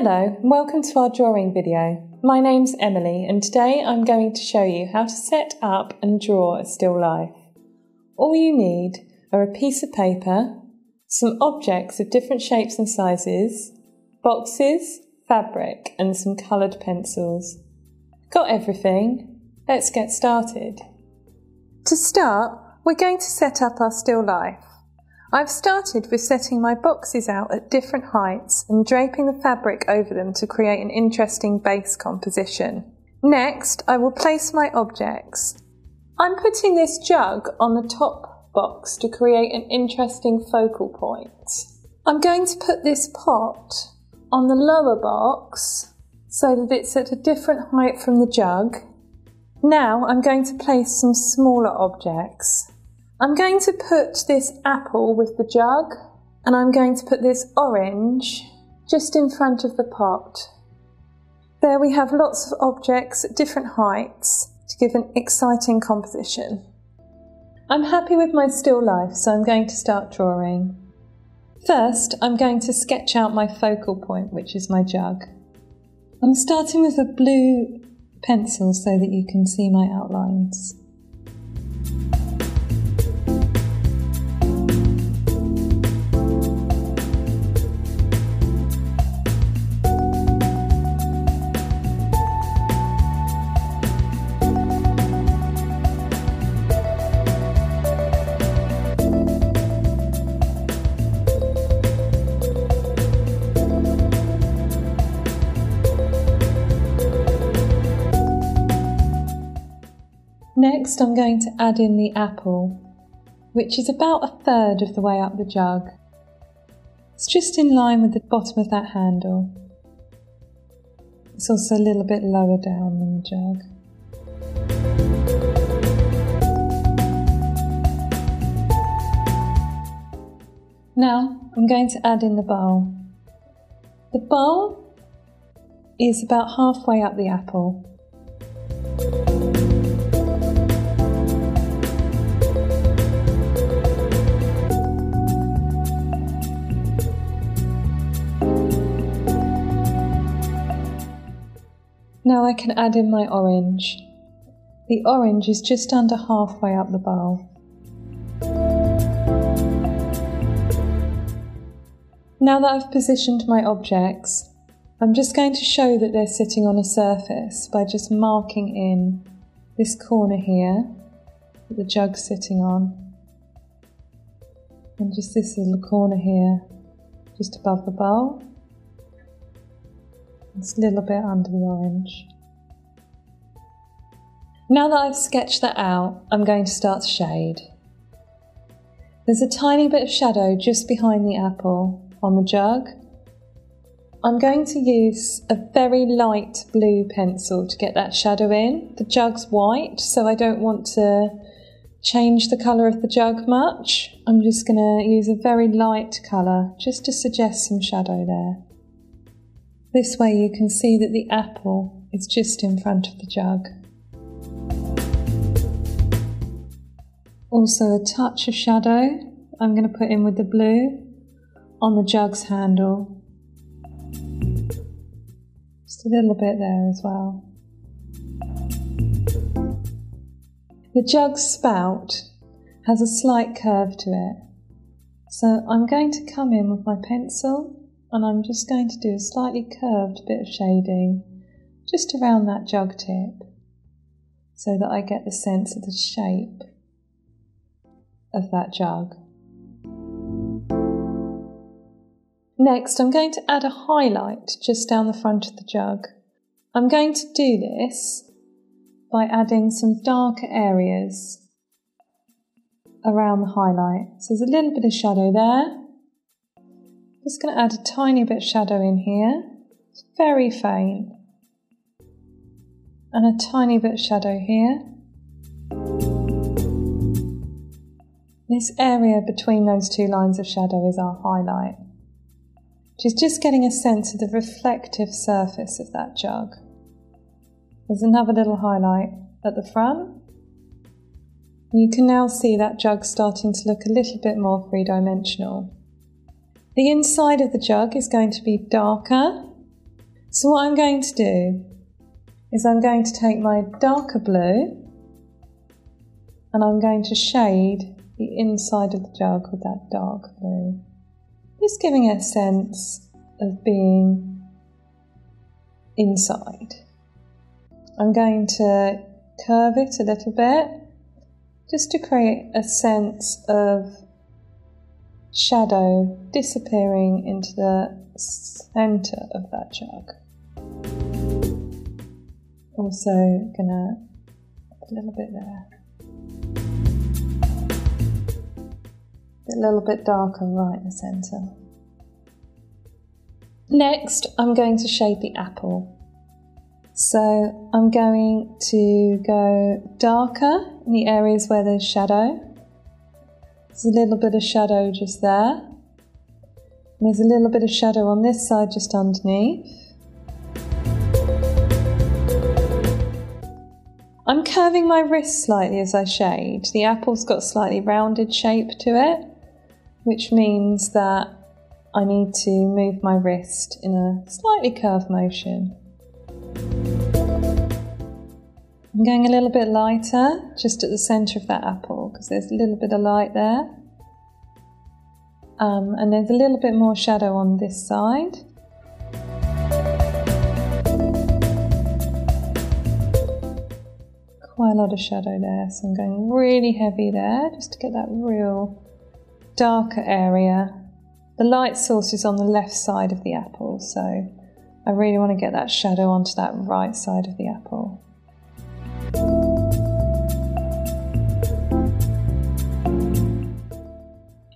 Hello, welcome to our drawing video. My name's Emily and today I'm going to show you how to set up and draw a still life. All you need are a piece of paper, some objects of different shapes and sizes, boxes, fabric and some coloured pencils. Got everything? Let's get started. To start, we're going to set up our still life. I've started with setting my boxes out at different heights and draping the fabric over them to create an interesting base composition. Next, I will place my objects. I'm putting this jug on the top box to create an interesting focal point. I'm going to put this pot on the lower box so that it's at a different height from the jug. Now I'm going to place some smaller objects. I'm going to put this apple with the jug and I'm going to put this orange just in front of the pot. There we have lots of objects at different heights to give an exciting composition. I'm happy with my still life, so I'm going to start drawing. First, I'm going to sketch out my focal point, which is my jug. I'm starting with a blue pencil so that you can see my outlines. Next, I'm going to add in the apple, which is about a third of the way up the jug. It's just in line with the bottom of that handle. It's also a little bit lower down than the jug. Now, I'm going to add in the bowl. The bowl is about halfway up the apple. Now I can add in my orange. The orange is just under halfway up the bowl. Now that I've positioned my objects, I'm just going to show that they're sitting on a surface by just marking in this corner here that the jug's sitting on, and just this little corner here just above the bowl. It's a little bit under the orange. Now that I've sketched that out, I'm going to start to shade. There's a tiny bit of shadow just behind the apple on the jug. I'm going to use a very light blue pencil to get that shadow in. The jug's white, so I don't want to change the colour of the jug much. I'm just going to use a very light colour just to suggest some shadow there. This way you can see that the apple is just in front of the jug. Also a touch of shadow I'm going to put in with the blue on the jug's handle. Just a little bit there as well. The jug's spout has a slight curve to it, so I'm going to come in with my pencil and I'm just going to do a slightly curved bit of shading just around that jug tip so that I get the sense of the shape of that jug. Next, I'm going to add a highlight just down the front of the jug. I'm going to do this by adding some darker areas around the highlight. So there's a little bit of shadow there. Just going to add a tiny bit of shadow in here. It's very faint. And a tiny bit of shadow here. This area between those two lines of shadow is our highlight, which is just getting a sense of the reflective surface of that jug. There's another little highlight at the front. You can now see that jug starting to look a little bit more three-dimensional. The inside of the jug is going to be darker So what I'm going to do is I'm going to take my darker blue and I'm going to shade the inside of the jug with that dark blue. Just giving it a sense of being inside. I'm going to curve it a little bit just to create a sense of shadow disappearing into the centre of that jug. Also gonna put a little bit there. A little bit darker right in the centre. Next, I'm going to shade the apple. So I'm going to go darker in the areas where there's shadow. There's a little bit of shadow just there. And there's a little bit of shadow on this side just underneath. I'm curving my wrist slightly as I shade. The apple's got a slightly rounded shape to it, which means that I need to move my wrist in a slightly curved motion. I'm going a little bit lighter just at the centre of that apple because there's a little bit of light there. And there's a little bit more shadow on this side. Quite a lot of shadow there, so I'm going really heavy there just to get that real darker area. The light source is on the left side of the apple, so I really want to get that shadow onto that right side of the apple.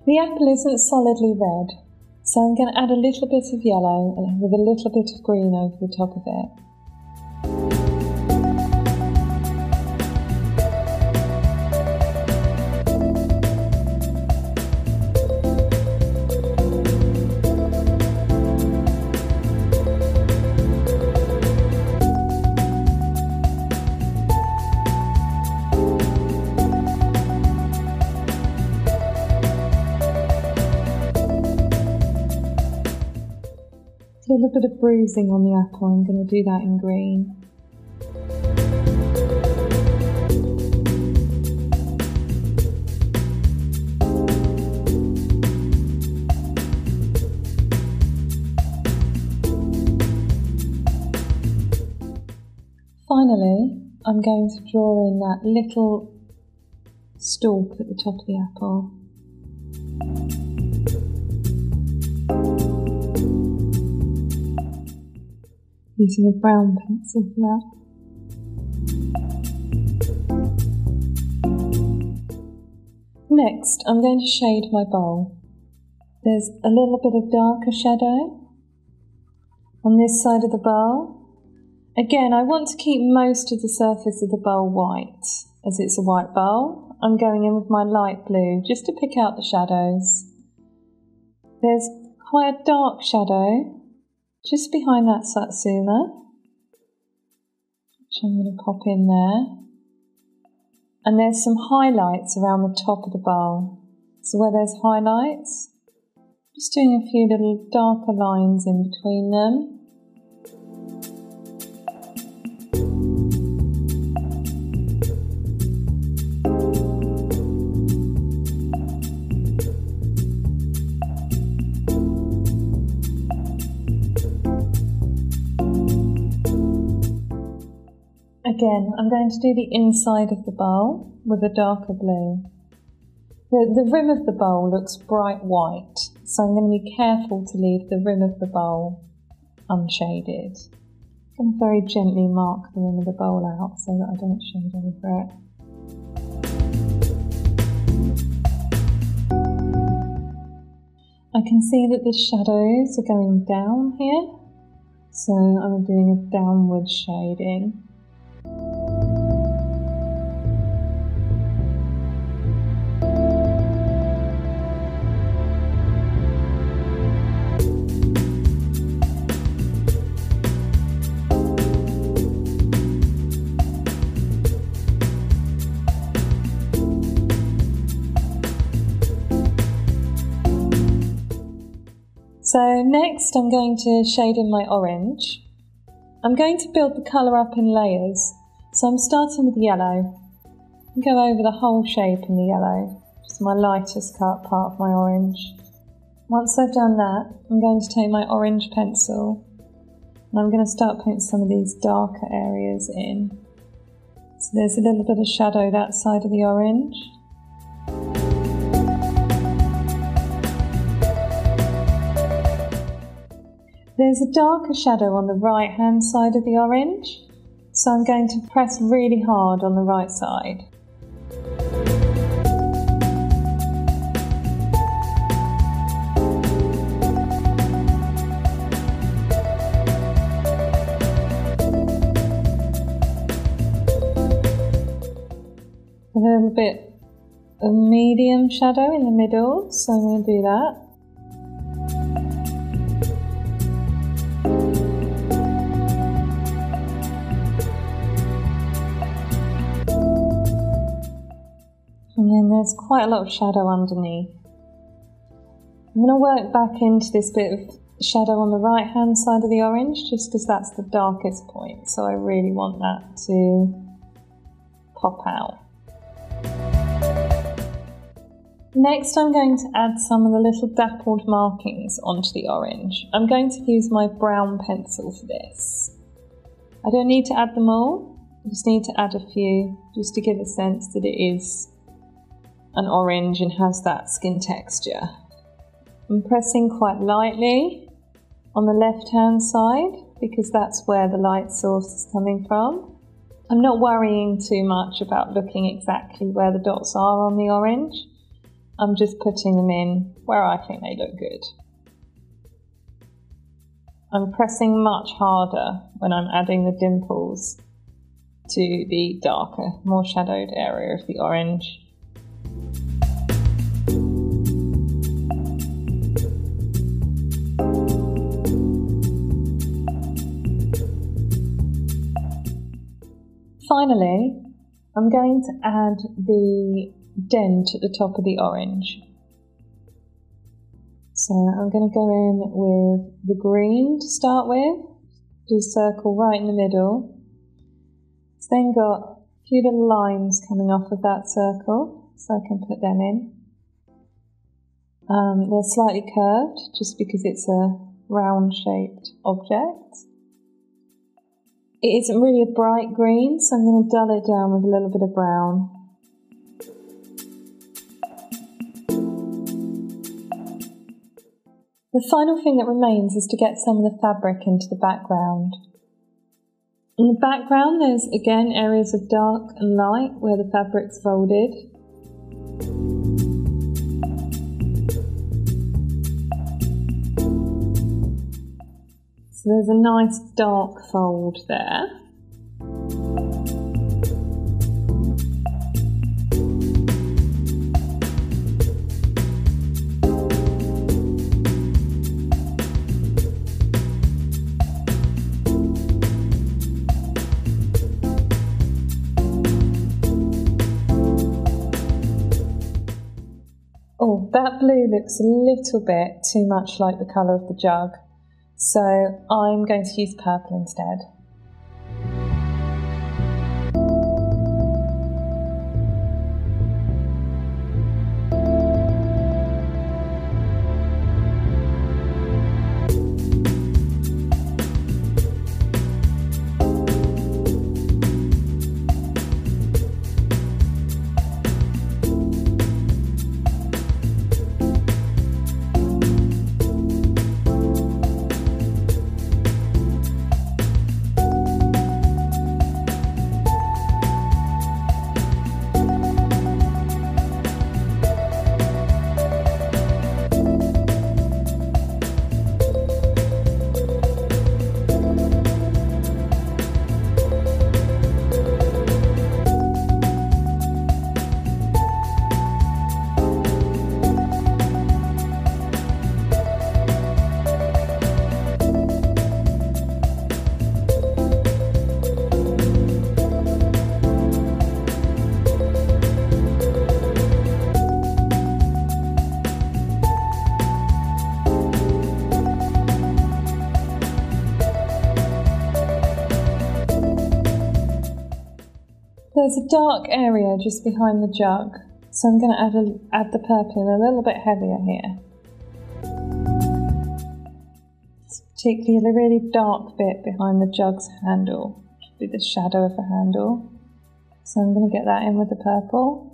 The apple isn't solidly red, so I'm going to add a little bit of yellow and with a little bit of green over the top of it. A little bit of bruising on the apple, I'm going to do that in green. Finally, I'm going to draw in that little stalk at the top of the apple. Using a brown pencil for that. Next, I'm going to shade my bowl. There's a little bit of darker shadow on this side of the bowl. Again, I want to keep most of the surface of the bowl white, as it's a white bowl. I'm going in with my light blue just to pick out the shadows. There's quite a dark shadow just behind that Satsuma, which I'm going to pop in there. And there's some highlights around the top of the bowl. So where there's highlights, just doing a few little darker lines in between them. Again, I'm going to do the inside of the bowl with a darker blue. The rim of the bowl looks bright white, so I'm going to be careful to leave the rim of the bowl unshaded. I'm going to very gently mark the rim of the bowl out so that I don't shade over it. I can see that the shadows are going down here, so I'm doing a downward shading. So next I'm going to shade in my orange. I'm going to build the colour up in layers, so I'm starting with yellow. And go over the whole shape in the yellow, just my lightest part of my orange. Once I've done that, I'm going to take my orange pencil and I'm going to start putting some of these darker areas in. So there's a little bit of shadow that side of the orange. There's a darker shadow on the right hand side of the orange, so I'm going to press really hard on the right side. A little bit of medium shadow in the middle, so I'm going to do that. And then there's quite a lot of shadow underneath. I'm going to work back into this bit of shadow on the right hand side of the orange, just because that's the darkest point, so I really want that to pop out. Next, I'm going to add some of the little dappled markings onto the orange. I'm going to use my brown pencil for this. I don't need to add them all, I just need to add a few, just to give a sense that it is an orange and has that skin texture. I'm pressing quite lightly on the left hand side, because that's where the light source is coming from. I'm not worrying too much about looking exactly where the dots are on the orange. I'm just putting them in where I think they look good. I'm pressing much harder when I'm adding the dimples to the darker, more shadowed area of the orange. Finally, I'm going to add the dent at the top of the orange. So I'm going to go in with the green to start with, do a circle right in the middle. It's then got a few little lines coming off of that circle, so I can put them in. They're slightly curved, just because it's a round shaped object. It isn't really a bright green, so I'm going to dull it down with a little bit of brown. The final thing that remains is to get some of the fabric into the background. In the background there's again areas of dark and light where the fabric's folded. So there's a nice dark fold there. Oh, that blue looks a little bit too much like the colour of the jug, so I'm going to use purple instead. There's a dark area just behind the jug, so I'm going to add the purple in a little bit heavier here. It's particularly a really dark bit behind the jug's handle, should be the shadow of the handle. So I'm going to get that in with the purple.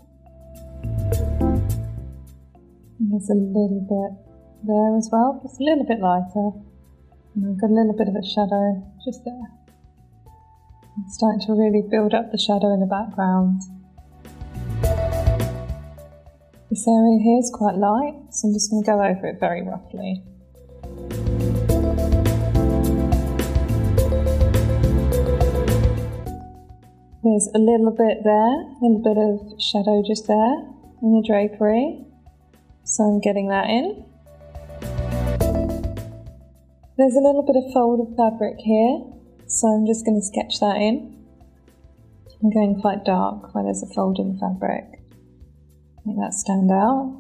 And there's a little bit there as well, just a little bit lighter. And I've got a little bit of a shadow just there. I'm starting to really build up the shadow in the background. This area here is quite light, so I'm just going to go over it very roughly. There's a little bit there, a little bit of shadow just there in the drapery, so I'm getting that in. There's a little bit of fold of fabric here, so I'm just going to sketch that in. I'm going quite dark where there's a fold in the fabric. Make that stand out.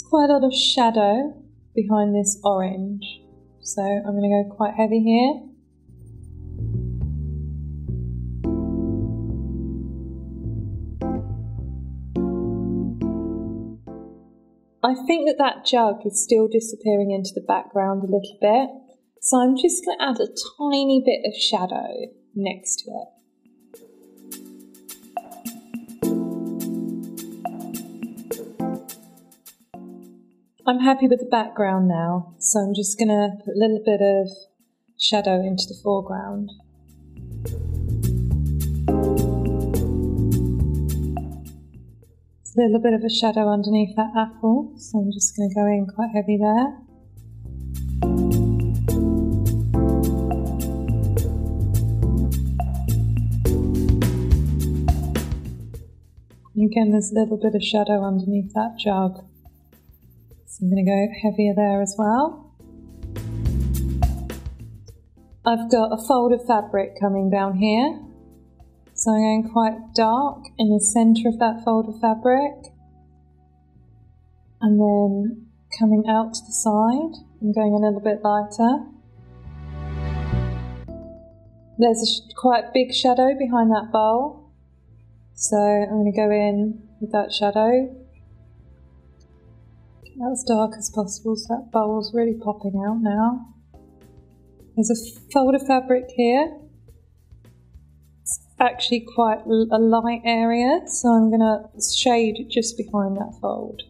Quite a lot of shadow behind this orange, so I'm going to go quite heavy here. I think that jug is still disappearing into the background a little bit, so I'm just going to add a tiny bit of shadow next to it. I'm happy with the background now, so I'm just going to put a little bit of shadow into the foreground. There's a little bit of a shadow underneath that apple, so I'm just going to go in quite heavy there. And again, there's a little bit of shadow underneath that jug. So I'm going to go heavier there as well. I've got a fold of fabric coming down here. So I'm going quite dark in the centre of that fold of fabric. And then coming out to the side, I'm going a little bit lighter. There's a quite big shadow behind that bowl. So I'm going to go in with that shadow. As dark as possible, so that bowl's really popping out now. There's a fold of fabric here. It's actually quite a light area, so I'm going to shade just behind that fold.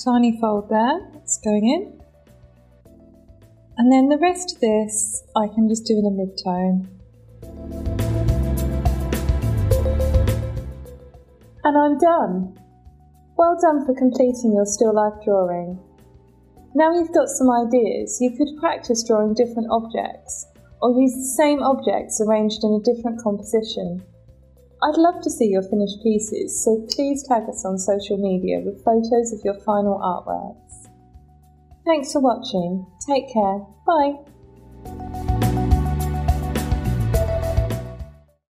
Tiny fold there, it's going in. And then the rest of this, I can just do in a mid-tone. And I'm done. Well done for completing your still life drawing. Now you've got some ideas, you could practice drawing different objects, or use the same objects arranged in a different composition. I'd love to see your finished pieces, so please tag us on social media with photos of your final artworks. Thanks for watching. Take care. Bye.